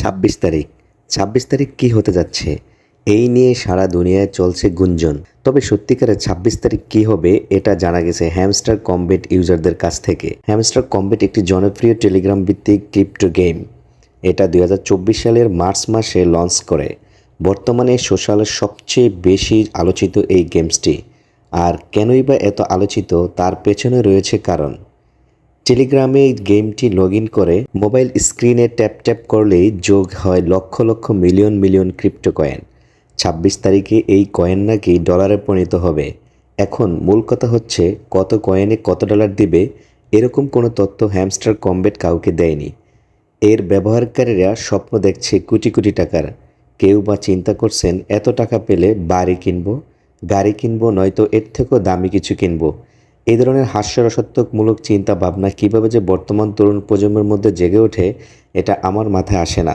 26 তারিখ। 26 তারিখ কী হতে যাচ্ছে এই নিয়ে সারা দুনিয়ায় চলছে গুঞ্জন। তবে সত্যিকারের 26 তারিখ কী হবে এটা জানা গেছে হ্যামস্টার কমব্যাট ইউজারদের কাছ থেকে। হ্যামস্টার কমব্যাট একটি জনপ্রিয় টেলিগ্রাম ভিত্তিক ক্রিপ্টো গেম। এটা 2024 সালের মার্চ মাসে লঞ্চ করে। বর্তমানে সোশ্যালের সবচেয়ে বেশি আলোচিত এই গেমসটি। আর কেনই বা এত আলোচিত তার পেছনে রয়েছে কারণ। টেলিগ্রামে এই গেমটি লগ ইন করে মোবাইল স্ক্রিনে ট্যাপ ট্যাপ করলেই যোগ হয় lakh lakh million million crypto coin. 26 তারিখে এই কয়েন নাকি ডলারে পরিণত হবে। এখন মূল কথা হচ্ছে কত কয়েনে কত ডলার দিবে এরকম কোনো তথ্য হ্যামস্টার কমব্যাট কাউকে দেয়নি। এর ব্যবহারকারীরা স্বপ্ন দেখছে কোটি কোটি টাকার। কেউ বা চিন্তা করছেন এত টাকা পেলে বাড়ি কিনবো, গাড়ি কিনবো, নয়তো এর থেকেও দামি কিছু কিনবো। এই ধরনের হাস্যরসাত্মকমূলক চিন্তা ভাবনা কীভাবে যে বর্তমান তরুণ প্রজন্মের মধ্যে জেগে ওঠে এটা আমার মাথায় আসে না।